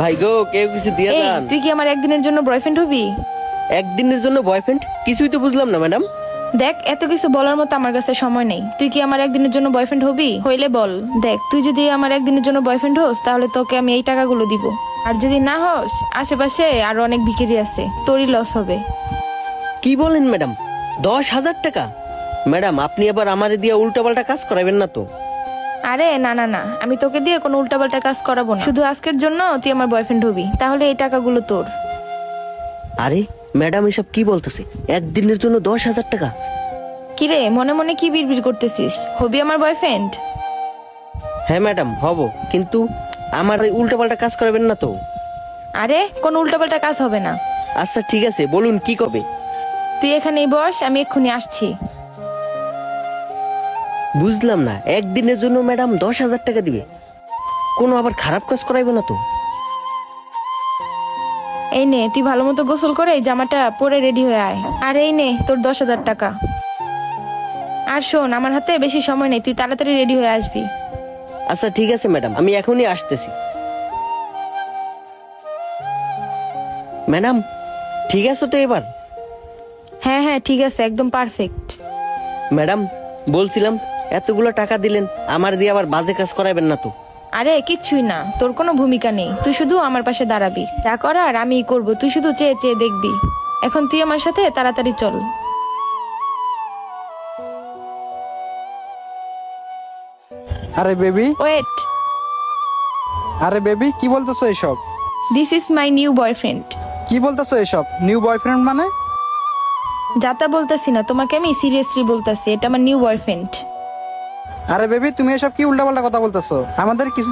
ভাই গো, কেউ কিছু দিয়ে এই দেন। তুই কি আমার একদিনের জন্য বয়ফ্রেন্ড হবি? একদিনের জন্য বয়ফ্রেন্ড? কিছুই তো বুঝলাম না ম্যাডাম। দেখ, এত কিছু বলার মতো আমার কাছে সময় নেই। তুই কি আমার একদিনের জন্য বয়ফ্রেন্ড হবি? হইলে বল। দেখ, তুই যদি আমার একদিনের জন্য বয়ফ্রেন্ড হোস তাহলে তোকে আমি এই টাকাগুলো দিব। আর যদি না হোস, আশেপাশে আরো অনেক ভিখারি আছে, তোরই লস হবে। কি বলেন ম্যাডাম, 10,000 টাকা? ম্যাডাম আপনি আবার আমারে দিয়ে উল্টাপাল্টা কাজ করাবেন না তো? আরে না না না, আমি তোকে দিয়ে কোনো উল্টাপাল্টা কাজ করাবো না। শুধু আজকের জন্য তুই আমার বয়ফ্রেন্ড হবি, তাহলে এই টাকাগুলো তোর। আরে ম্যাডাম এসব কি বলতেছে? একদিনের জন্য 10,000 টাকা? কিরে, মনে মনে কি বিড়বিড় করতেছিস? হবি আমার বয়ফ্রেন্ড? হ্যাঁ ম্যাডাম হব, কিন্তু আমার ওই উল্টাপাল্টা কাজ করাবেন না তো? আরে কোনো উল্টাপাল্টা কাজ হবে না। আচ্ছা ঠিক আছে, বলুন কি করবে। তুই এখানেই বস, আমি এক্ষুনি আসছি। বুঝলাম না, একদিনের জন্য ম্যাডাম 10,000 টাকা দিবে? কোনো আবার খারাপ কাজ করাইবে না তো? এই নে, তুই ভালো মতো গোসল করে এই জামাটা পরে রেডি হয়ে আয়। আর এই নে তোর 10,000 টাকা। আর শোন, আমার হাতে বেশি সময় নেই, তুই তাড়াতাড়ি রেডি হয়ে আসবি। আচ্ছা ঠিক আছে ম্যাডাম, আমি এখনই আসতেছি। ম্যাডাম ঠিক আছে তো এবার? হ্যাঁ হ্যাঁ ঠিক আছে, একদম পারফেক্ট। ম্যাডাম বলছিলাম, এতগুলো টাকা দিলেন, আমার দিয়ে আবার বাজে কাজ করাবেন না তো? আরে কিচ্ছুই না, তোর কোনো ভূমিকা নেই। তুই শুধু আমার পাশে দাঁড়াবি, যা করার আমিই করব, তুই শুধু চেয়ে চেয়ে দেখবি। এখন তুই আমার সাথে তাড়াতাড়ি চল। আরে বেবি, ওয়েট, আরে বেবি কি বলতেছো এসব? This is my new boyfriend. কি বলতেছো এসব? নিউ বয়ফ্রেন্ড মানে? যাতা বলতেছি না, তোমাকে আমি সিরিয়াসলি বলতেছি, এটা আমার নিউ বয়ফ্রেন্ড। আরে বেবি তুমি এসব কি উল্টাপাল্টা কথা বলতেছো? আমাদের কিছু